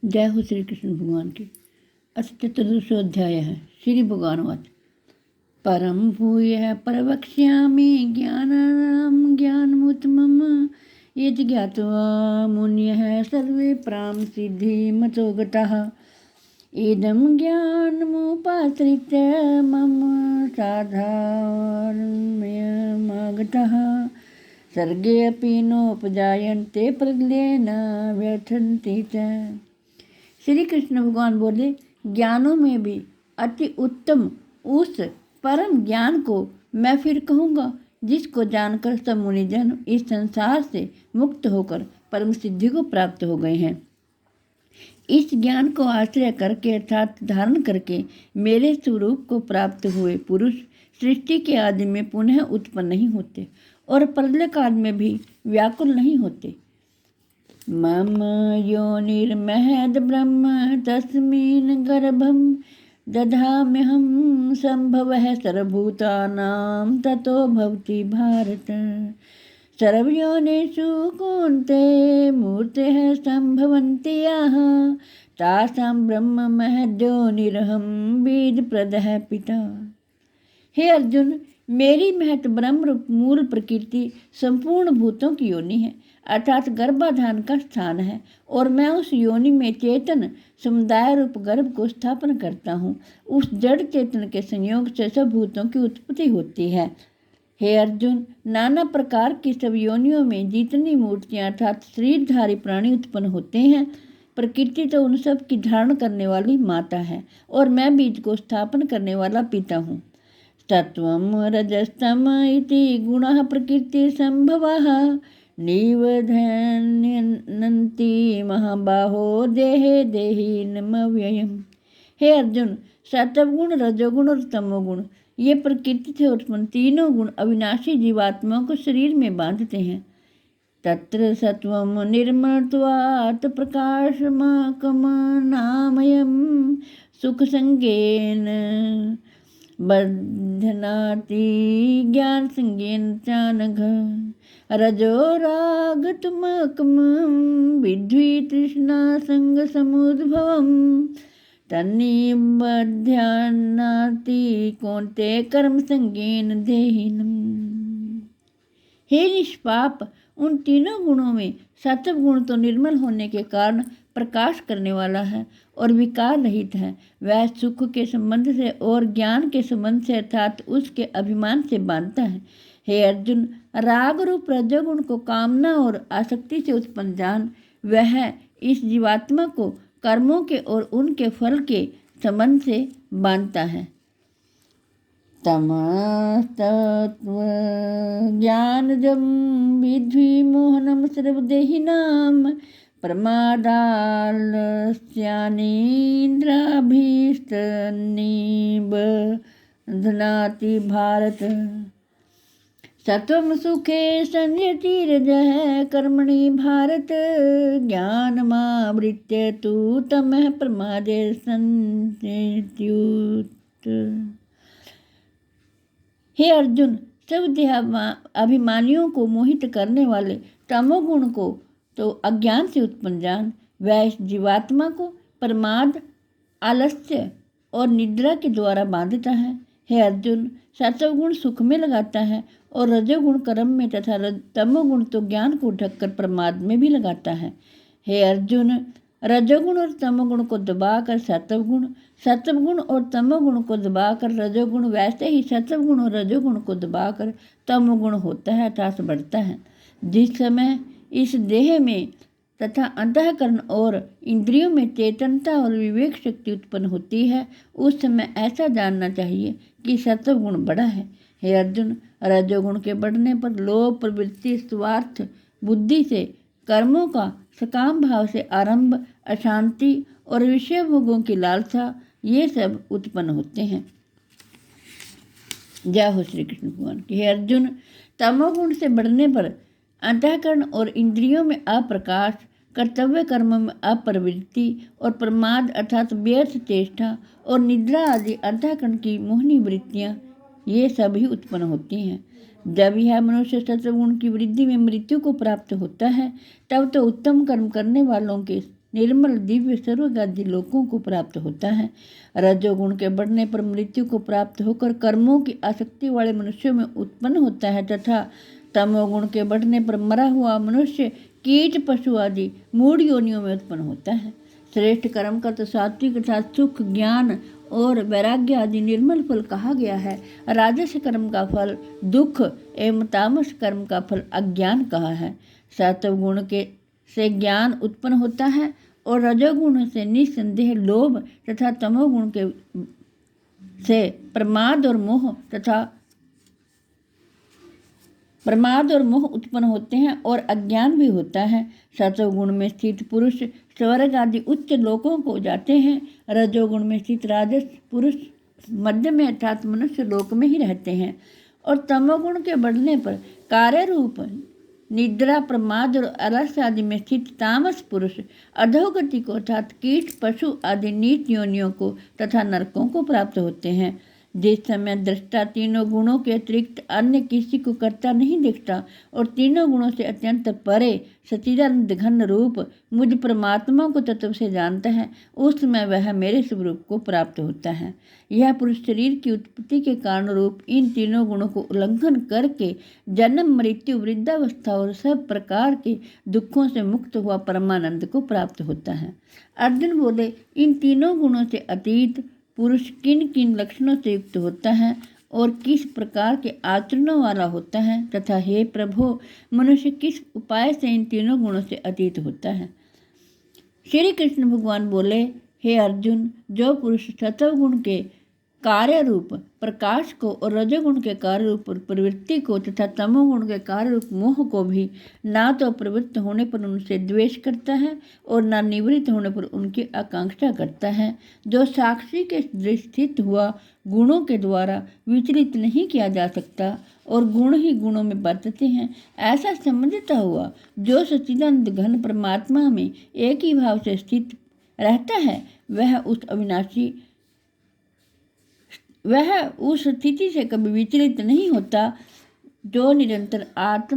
जय हो श्री कृष्ण भगवान की। अथ चतुर्दशो अध्याय है। श्री भगवानवाच परम भूय प्रवक्ष्यामि ज्ञानानां ज्ञानमुत्तमम् यत् ज्ञात्वा मुनयः सर्वे प्रां सिद्धिमतो गताः इदं ज्ञानमुपाश्रित्य मम साधर्म्यमागताः सर्गे अपि नोपजायन्ते प्रलये न व्यथन्ति च। श्री कृष्ण भगवान बोले, ज्ञानों में भी अति उत्तम उस परम ज्ञान को मैं फिर कहूँगा जिसको जानकर सब मुनिजन इस संसार से मुक्त होकर परम सिद्धि को प्राप्त हो गए हैं। इस ज्ञान को आश्रय करके अर्थात धारण करके मेरे स्वरूप को प्राप्त हुए पुरुष सृष्टि के आदि में पुनः उत्पन्न नहीं होते और प्रलय काल में भी व्याकुल नहीं होते। मम योनिर्महद् ब्रह्म तस्मिन् गर्भं दधाम्यहं सम्भवः सर्वभूतानां ततो भवति भारत। सर्वयोनिषु कौन्ते मूर्तयः सम्भवन्ति याः तासां ब्रह्म महद्योनिरहं बीजप्रदः पिता। हे अर्जुन, मेरी महत ब्रह्म रूप मूल प्रकृति संपूर्ण भूतों की योनि है अर्थात गर्भाधान का स्थान है और मैं उस योनि में चेतन समुदाय रूप गर्भ को स्थापन करता हूँ। उस जड़ चेतन के संयोग से सब भूतों की उत्पत्ति होती है। हे अर्जुन, नाना प्रकार की सब योनियों में जितनी मूर्तियाँ अर्थात शरीरधारी प्राणी उत्पन्न होते हैं, प्रकृति तो उन सब की धारण करने वाली माता है और मैं बीज को स्थापन करने वाला पिता हूँ। सत्वं रजस्तम इति गुणः प्रकृति संभवः निबध्नन्ति महाबाहो देहे देहिनमव्ययम्। हे अर्जुन, सत्वगुण रजोगुण और तमोगुण ये प्रकृति से उत्पन्न तीनों गुण अविनाशी जीवात्माओं को शरीर में बांधते हैं। तत्र सत्वं निर्मलत्वात् प्रकाशमाकमनामयं सुखसंगेन बध्नाति ज्ञान संगेन चानघ। रजो रागतमकमं विद्धि तृष्णा संग समुद्भवम् तन्निबध्नाति कौन्ते कर्म संगेन देहिनम्। हे निष्पाप, उन तीनों गुणों में सत्व गुण तो निर्मल होने के कारण प्रकाश करने वाला है और विकार रहित है। वह सुख के संबंध से और ज्ञान के संबंध से अर्थात उसके अभिमान से बांधता है। हे अर्जुन, राग रूप रजोगुण को कामना और आसक्ति से उत्पन्न जान वह इस जीवात्मा को कर्मों के और उनके फल के संबंध से बांधता है। तमस्तत्व ज्ञानजं विद्धि मोहनं सर्वदेहिनां प्रमादालस्यानिन्द्राभीष्टनिबध्नाति भारत। सत्वं सुखे संयति रजः कर्मणि भारत ज्ञानमावृत्य तु तमः प्रमादे संयत्युत। हे अर्जुन, सब अभिमानियों को मोहित करने वाले तमोगुण को तो अज्ञान से उत्पन्न जान वह इस जीवात्मा को प्रमाद आलस्य और निद्रा के द्वारा बांधता है। हे अर्जुन, सत्वगुण सुख में लगाता है और रजोगुण कर्म में तथा तमोगुण तो ज्ञान को ढककर प्रमाद में भी लगाता है। हे अर्जुन, रजोगुण और तमोगुण को दबाकर सत्वगुण और तमोगुण को दबाकर रजोगुण, वैसे ही सत्वगुण और रजोगुण को दबाकर तमोगुण होता है अर्थात बढ़ता है। जिस समय इस देह में तथा अंतःकरण और इंद्रियों में चेतनता और विवेक शक्ति उत्पन्न होती है, उस समय ऐसा जानना चाहिए कि सत्वगुण बड़ा है। हे अर्जुन, रजोगुण के बढ़ने पर लोभ, प्रवृत्ति, स्वार्थ बुद्धि से कर्मों का सकाम भाव से आरंभ, अशांति और विषय भोगों की लालसा ये सब उत्पन्न होते हैं। जय हो श्री कृष्ण भगवान की। हे अर्जुन, तमोगुण से बढ़ने पर अंतःकरण और इंद्रियों में अप्रकाश, कर्तव्य कर्म में अप्रवृत्ति और प्रमाद अर्थात व्यर्थ चेष्टा और निद्रा आदि अंतःकरण की मोहनी वृत्तियाँ ये सभी उत्पन्न होती हैं। जब यह मनुष्य सत्वगुण की वृद्धि में मृत्यु को प्राप्त होता है, तब तो उत्तम कर्म करने वालों के निर्मल दिव्य सर्वगादी लोकों को प्राप्त होता है। रजोगुण के बढ़ने पर मृत्यु को प्राप्त होकर कर्मों की आसक्ति वाले मनुष्यों में उत्पन्न होता है तथा तमोगुण के बढ़ने पर मरा हुआ मनुष्य कीट पशु आदि मूढ़ योनियों में उत्पन्न होता है। श्रेष्ठ कर्म का तो सात्विक अर्थात सुख, ज्ञान और वैराग्य आदि निर्मल फल कहा गया है। राजस कर्म का फल दुख एवं तामस कर्म का फल अज्ञान कहा है। सत्व गुण के से ज्ञान उत्पन्न होता है और रजोगुण से निस्संदेह लोभ तथा तमोगुण के से प्रमाद और मोह उत्पन्न होते हैं और अज्ञान भी होता है। सत्वगुण में स्थित पुरुष स्वर्ग आदि उच्च लोकों को जाते हैं। रजोगुण में स्थित राजस पुरुष मध्य में अर्थात मनुष्य लोक में ही रहते हैं और तमोगुण के बढ़ने पर कार्य रूप निद्रा, प्रमाद और आलस्य आदि में स्थित तामस पुरुष अधोगति को अर्थात कीट पशु आदि नीच योनियों को तथा नरकों को प्राप्त होते हैं। जिस समय दृष्टा तीनों गुणों के अतिरिक्त अन्य किसी को करता नहीं दिखता और तीनों गुणों से अत्यंत परे सच्चिदानंद घन रूप मुझ परमात्मा को तत्व से जानता है, उस समय वह मेरे स्वरूप को प्राप्त होता है। यह पुरुष शरीर की उत्पत्ति के कारण रूप इन तीनों गुणों को उल्लंघन करके जन्म, मृत्यु, वृद्धावस्था और सब प्रकार के दुखों से मुक्त हुआ परमानंद को प्राप्त होता है। अर्जुन बोले, इन तीनों गुणों से अतीत पुरुष किन किन लक्षणों से युक्त होता है और किस प्रकार के आचरणों वाला होता है तथा हे प्रभु, मनुष्य किस उपाय से इन तीनों गुणों से अतीत होता है। श्री कृष्ण भगवान बोले, हे अर्जुन, जो पुरुष सत्वगुण के कार्य रूप प्रकाश को और रजोगुण के कार्य रूप प्रवृत्ति को तथा तमोगुण के कार्य रूप मोह को भी ना तो प्रवृत्त होने पर उनसे द्वेष करता है और ना निवृत्त होने पर उनकी आकांक्षा करता है, जो साक्षी के दृष्टित हुआ गुणों के द्वारा विचलित नहीं किया जा सकता और गुण ही गुणों में बरतते हैं, ऐसा समझता हुआ जो सच्चिदानंद घन परमात्मा में एक ही भाव से स्थित रहता है, वह उस स्थिति से कभी विचलित नहीं होता जो निरंतर आत्म